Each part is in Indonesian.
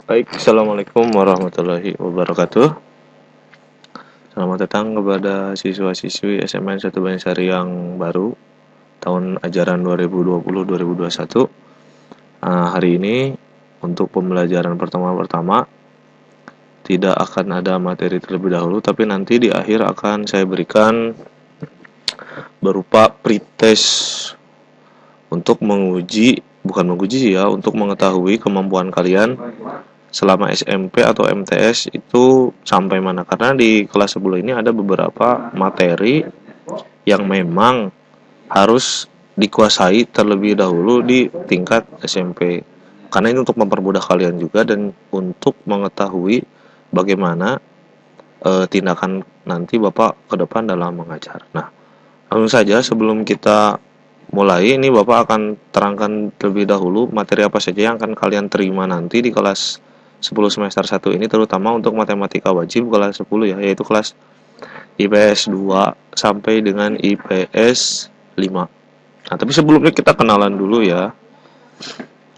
Baik, Assalamualaikum warahmatullahi wabarakatuh. Selamat datang kepada siswa-siswi SMN 1 Banyarsari yang baru tahun ajaran 2020-2021. Hari ini untuk pembelajaran pertama tidak akan ada materi terlebih dahulu, tapi nanti di akhir akan saya berikan berupa pretest untuk untuk mengetahui kemampuan kalian selama SMP atau MTS itu sampai mana. Karena di kelas 10 ini ada beberapa materi yang memang harus dikuasai terlebih dahulu di tingkat SMP. Karena ini untuk mempermudah kalian juga dan untuk mengetahui bagaimana tindakan nanti Bapak ke depan dalam mengajar. Nah, langsung saja sebelum kita mulai, ini Bapak akan terangkan terlebih dahulu materi apa saja yang akan kalian terima nanti di kelas 10 semester 1 ini, terutama untuk matematika wajib kelas 10 ya, yaitu kelas IPS 2 sampai dengan IPS 5. Nah, tapi sebelumnya kita kenalan dulu ya.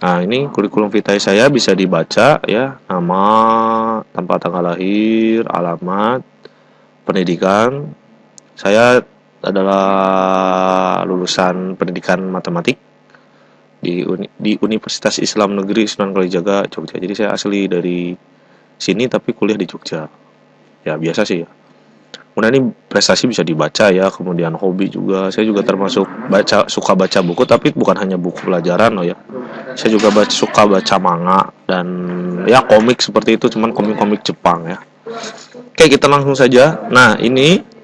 Nah, ini kurikulum vitae saya bisa dibaca ya, nama, tempat tanggal lahir, alamat, pendidikan. Saya adalah lulusan pendidikan matematik di Universitas Islam Negeri Sunan Kalijaga, Jogja. Jadi saya asli dari sini tapi kuliah di Jogja. Ya, biasa sih ya. Kemudian ini prestasi bisa dibaca ya, kemudian hobi juga. Saya juga termasuk suka baca buku, tapi bukan hanya buku pelajaran loh ya. Saya juga suka baca manga dan ya komik seperti itu, cuman komik-komik Jepang ya. Oke, kita langsung saja. Nah, ini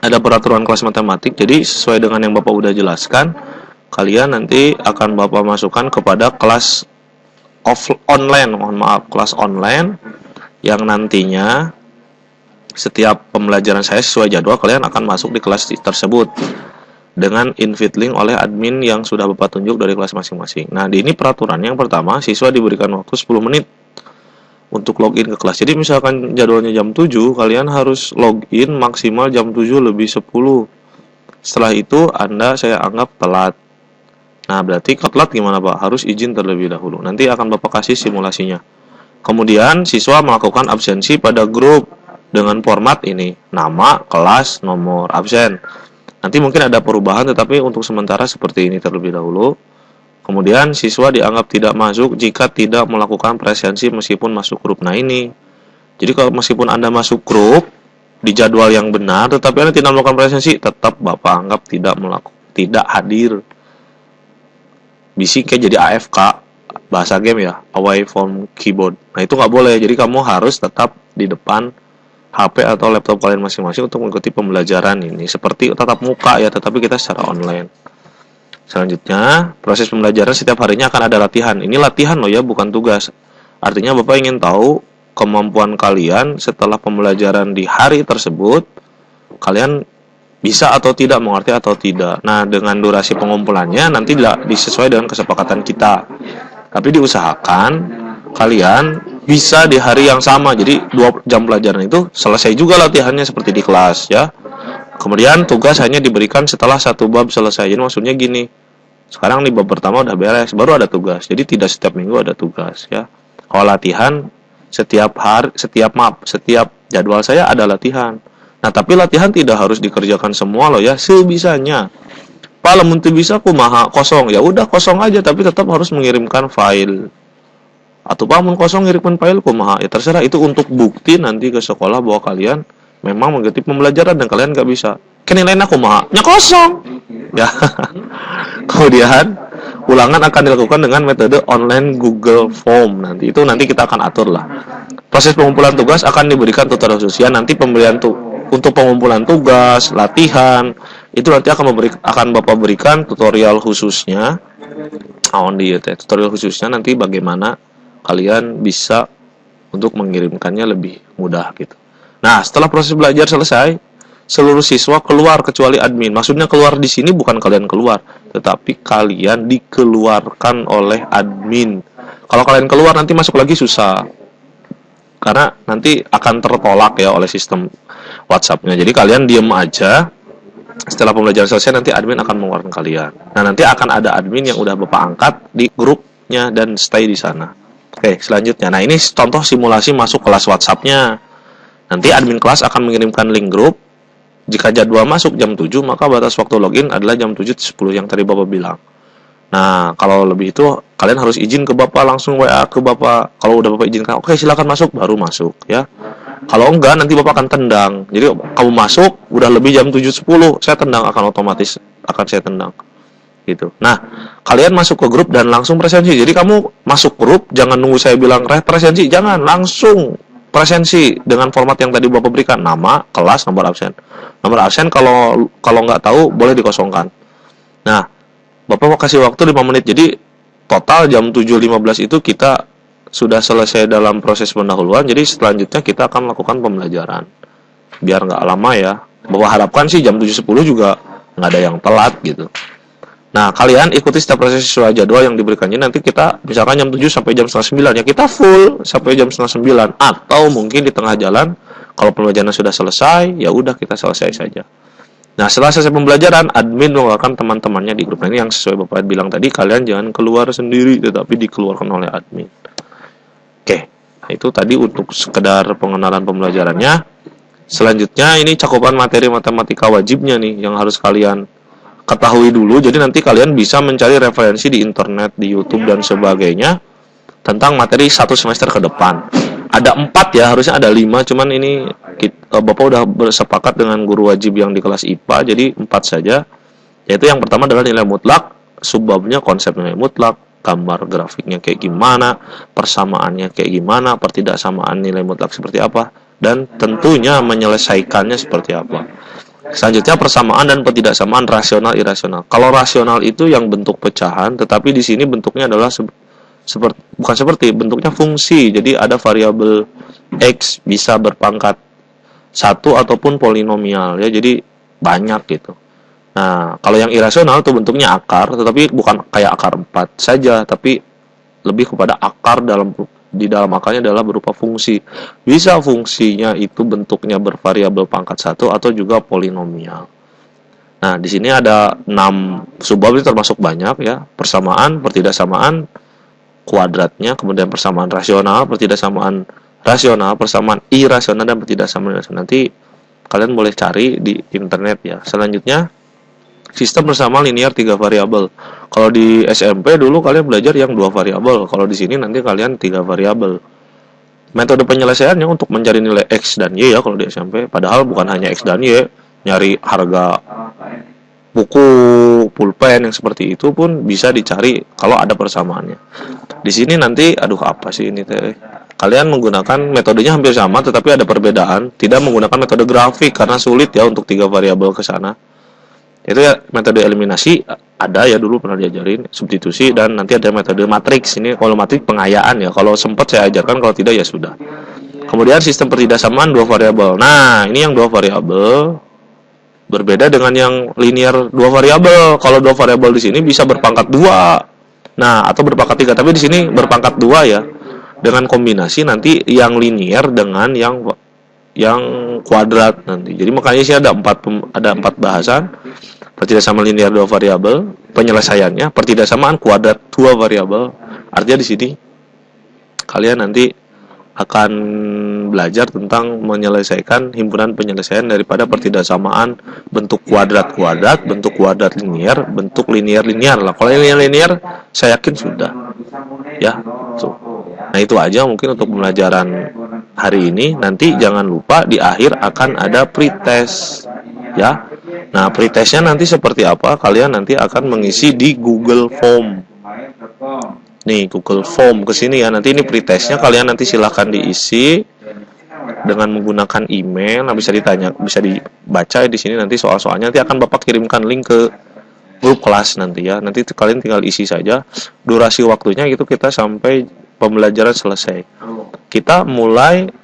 ada peraturan kelas matematik. Jadi sesuai dengan yang Bapak udah jelaskan, kalian nanti akan Bapak masukkan kepada kelas kelas online yang nantinya setiap pembelajaran saya sesuai jadwal, kalian akan masuk di kelas tersebut dengan invite link oleh admin yang sudah Bapak tunjuk dari kelas masing-masing. Nah, di ini peraturan yang pertama, siswa diberikan waktu 10 menit untuk login ke kelas. Jadi misalkan jadwalnya jam 7, kalian harus login maksimal jam 7 lebih 10. Setelah itu saya anggap telat. Nah, berarti telat gimana Pak? Harus izin terlebih dahulu. Nanti akan Bapak kasih simulasinya. Kemudian siswa melakukan absensi pada grup dengan format ini, nama, kelas, nomor absen. Nanti mungkin ada perubahan, tetapi untuk sementara seperti ini terlebih dahulu. Kemudian siswa dianggap tidak masuk jika tidak melakukan presensi meskipun masuk grup. Nah, ini. Jadi kalau meskipun Anda masuk grup di jadwal yang benar, tetapi Anda tidak melakukan presensi, tetap Bapak anggap tidak hadir. Bisa jadi AFK, bahasa game ya, away from keyboard. Nah, itu nggak boleh. Jadi kamu harus tetap di depan HP atau laptop kalian masing-masing untuk mengikuti pembelajaran ini. Seperti tatap muka ya, tetapi kita secara online. Selanjutnya, proses pembelajaran setiap harinya akan ada latihan. Ini latihan loh ya, bukan tugas. Artinya Bapak ingin tahu kemampuan kalian setelah pembelajaran di hari tersebut, kalian bisa atau tidak, mengerti atau tidak. Nah, dengan durasi pengumpulannya nanti disesuai dengan kesepakatan kita. Tapi diusahakan kalian bisa di hari yang sama. Jadi 2 jam pelajaran itu selesai juga latihannya seperti di kelas ya. Kemudian tugas hanya diberikan setelah 1 bab selesai. Jadi maksudnya gini, sekarang nih bab pertama udah beres, baru ada tugas. Jadi tidak setiap minggu ada tugas ya. Kalau latihan setiap jadwal saya ada latihan. Nah, tapi latihan tidak harus dikerjakan semua loh ya, sebisanya. Pak, lamun teu bisa kumaha, kosong. Ya udah kosong aja, tapi tetap harus mengirimkan file. Atau pamun kosong ngirimkan file kumaha, ya terserah. Itu untuk bukti nanti ke sekolah bahwa kalian memang mengikuti pembelajaran dan kalian gak bisa. Kenilaian kumaha, nya kosong ya. Kemudian ulangan akan dilakukan dengan metode online Google Form. Nanti kita akan atur lah. Proses pengumpulan tugas akan diberikan tutor khusus ya. Nanti untuk pengumpulan tugas, latihan itu nanti akan Bapak berikan tutorial khususnya. Tutorial khususnya nanti bagaimana kalian bisa untuk mengirimkannya lebih mudah gitu. Nah, setelah proses belajar selesai, seluruh siswa keluar kecuali admin. Maksudnya keluar di sini bukan kalian keluar, tetapi kalian dikeluarkan oleh admin. Kalau kalian keluar nanti masuk lagi susah. Karena nanti akan tertolak ya oleh sistem WhatsApp-nya. Jadi kalian diem aja. Setelah pembelajaran selesai nanti admin akan mengeluarkan kalian. Nah, nanti akan ada admin yang udah Bapak angkat di grupnya dan stay di sana. Oke, selanjutnya. Nah, ini contoh simulasi masuk kelas WhatsApp-nya. Nanti admin kelas akan mengirimkan link grup. Jika jadwal masuk jam 7, maka batas waktu login adalah jam 7.10 yang tadi Bapak bilang. Nah, kalau lebih itu kalian harus izin ke Bapak, langsung WA ke Bapak. Kalau udah Bapak izinkan, oke silakan masuk, baru masuk ya. Kalau enggak nanti Bapak akan tendang. Jadi kamu masuk udah lebih jam 7.10, saya tendang, akan otomatis akan saya tendang. Gitu. Nah, kalian masuk ke grup dan langsung presensi. Jadi kamu masuk grup, jangan nunggu saya bilang presensi, jangan, langsung presensi dengan format yang tadi Bapak berikan, nama, kelas, nomor absen. Nomor absen kalau nggak tahu boleh dikosongkan. Nah, Bapak mau kasih waktu 5 menit. Jadi total jam 7.15 itu kita sudah selesai dalam proses pendahuluan. Jadi selanjutnya kita akan melakukan pembelajaran. Biar nggak lama ya. Bapak harapkan sih jam 7.10 juga nggak ada yang telat gitu. Nah, kalian ikuti setiap proses sesuai jadwal yang diberikannya. Nanti kita misalkan jam 7 sampai jam setengah 9 ya, kita full sampai jam setengah 9. Atau mungkin di tengah jalan kalau pembelajaran sudah selesai, ya udah kita selesai saja. Nah, setelah selesai pembelajaran, admin mengeluarkan teman-temannya di grup. Nah, ini yang sesuai Bapak bilang tadi, kalian jangan keluar sendiri, tetapi dikeluarkan oleh admin. Oke, nah itu tadi untuk sekedar pengenalan pembelajarannya. Selanjutnya, ini cakupan materi matematika wajibnya nih, yang harus kalian ketahui dulu. Jadi nanti kalian bisa mencari referensi di internet, di YouTube, dan sebagainya tentang materi 1 semester ke depan. Ada 4 ya, harusnya ada 5, cuman ini Bapak udah bersepakat dengan guru wajib yang di kelas IPA, jadi 4 saja. Yaitu yang pertama adalah nilai mutlak, subbabnya konsep nilai mutlak, gambar grafiknya kayak gimana, persamaannya kayak gimana, pertidaksamaan nilai mutlak seperti apa, dan tentunya menyelesaikannya seperti apa. Selanjutnya persamaan dan pertidaksamaan rasional irasional. Kalau rasional itu yang bentuk pecahan, tetapi di sini bentuknya adalah bentuknya fungsi. Jadi ada variabel x bisa berpangkat 1 ataupun polinomial ya. Jadi banyak gitu. Nah, kalau yang irasional itu bentuknya akar, tetapi bukan kayak akar 4 saja, tapi lebih kepada akar di dalam akarnya adalah berupa fungsi. Bisa fungsinya itu bentuknya bervariabel pangkat 1 atau juga polinomial. Nah, di sini ada 6 subbab, ini termasuk banyak ya. Persamaan, pertidaksamaan, kuadratnya, kemudian persamaan rasional, pertidaksamaan rasional, persamaan irasional, dan pertidaksamaan irasional. Nanti kalian boleh cari di internet ya. Selanjutnya, sistem persamaan linear 3 variabel. Kalau di SMP dulu kalian belajar yang 2 variabel. Kalau di sini nanti kalian 3 variabel. Metode penyelesaiannya untuk mencari nilai X dan Y ya kalau di SMP. Padahal bukan hanya X dan Y, nyari harga buku, pulpen yang seperti itu pun bisa dicari kalau ada persamaannya. Di sini nanti, apa sih ini teh? Kalian menggunakan metodenya hampir sama, tetapi ada perbedaan. Tidak menggunakan metode grafik karena sulit ya untuk 3 variabel ke sana. Itu ya metode eliminasi ada ya, dulu pernah diajarin, substitusi, dan nanti ada metode matriks. Ini kalau matriks pengayaan ya. Kalau sempat saya ajarkan, kalau tidak ya sudah. Kemudian sistem pertidaksamaan 2 variabel. Nah, ini yang 2 variabel berbeda dengan yang linear 2 variabel. Kalau 2 variabel di sini bisa berpangkat 2. Nah, atau berpangkat 3, tapi di sini berpangkat 2 ya. Dengan kombinasi nanti yang linear dengan yang kuadrat nanti. Jadi makanya sih ada 4 bahasan. Pertidaksamaan linear 2 variabel, penyelesaiannya pertidaksamaan kuadrat 2 variabel. Artinya di sini kalian nanti akan belajar tentang menyelesaikan himpunan penyelesaian daripada pertidaksamaan bentuk kuadrat-kuadrat, bentuk kuadrat linear, bentuk linear-linear lah. Kalau linear-linear saya yakin sudah ya. Nah, itu aja mungkin untuk pembelajaran hari ini. Nanti jangan lupa di akhir akan ada pretest ya. Nah, pretestnya nanti seperti apa? Kalian nanti akan mengisi di Google Form. Nih, Google Form ke sini ya. Nanti ini pretestnya kalian nanti silahkan diisi dengan menggunakan email. Nah, bisa dibaca di sini nanti soal-soalnya. Nanti akan Bapak kirimkan link ke grup kelas nanti ya. Nanti kalian tinggal isi saja. Durasi waktunya itu kita sampai pembelajaran selesai. Kita mulai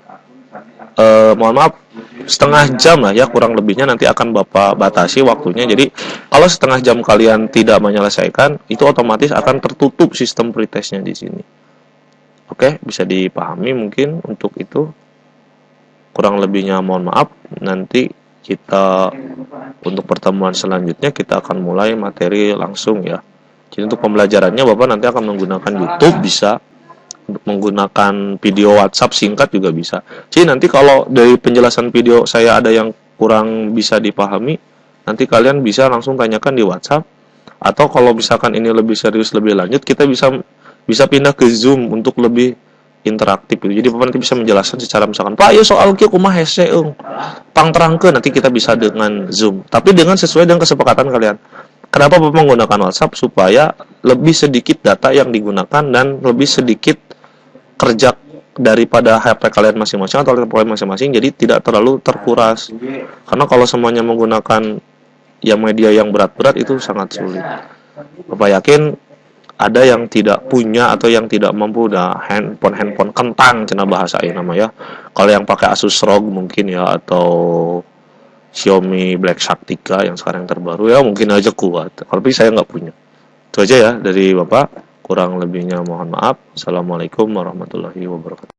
setengah jam lah ya, kurang lebihnya nanti akan Bapak batasi waktunya. Jadi kalau setengah jam kalian tidak menyelesaikan, itu otomatis akan tertutup sistem pretestnya di sini. Oke, bisa dipahami mungkin untuk itu. Kurang lebihnya mohon maaf. Nanti kita untuk pertemuan selanjutnya kita akan mulai materi langsung ya. Jadi untuk pembelajarannya Bapak nanti akan menggunakan YouTube bisa, untuk menggunakan video WhatsApp singkat juga bisa. Jadi nanti kalau dari penjelasan video saya ada yang kurang bisa dipahami, nanti kalian bisa langsung tanyakan di WhatsApp, atau kalau misalkan ini lebih serius lebih lanjut kita bisa bisa pindah ke Zoom untuk lebih interaktif gitu. Jadi Bapak nanti bisa menjelaskan secara misalkan, Pak, ya soal kieu kumaha hese pang terangkeun, nanti kita bisa dengan Zoom. Tapi dengan sesuai dengan kesepakatan kalian. Kenapa Bapak menggunakan WhatsApp? Supaya lebih sedikit data yang digunakan dan lebih sedikit kerja daripada HP kalian masing-masing atau laptop kalian masing-masing, jadi tidak terlalu terkuras. Karena kalau semuanya menggunakan yang media yang berat-berat itu sangat sulit. Bapak yakin ada yang tidak punya atau yang tidak mampu handphone kentang cina bahasa ini nama ya. Kalau yang pakai Asus ROG mungkin ya, atau Xiaomi Black Shark 3 yang sekarang terbaru ya mungkin aja kuat. Tapi saya nggak punya. Itu aja ya dari Bapak. Kurang lebihnya mohon maaf. Assalamualaikum warahmatullahi wabarakatuh.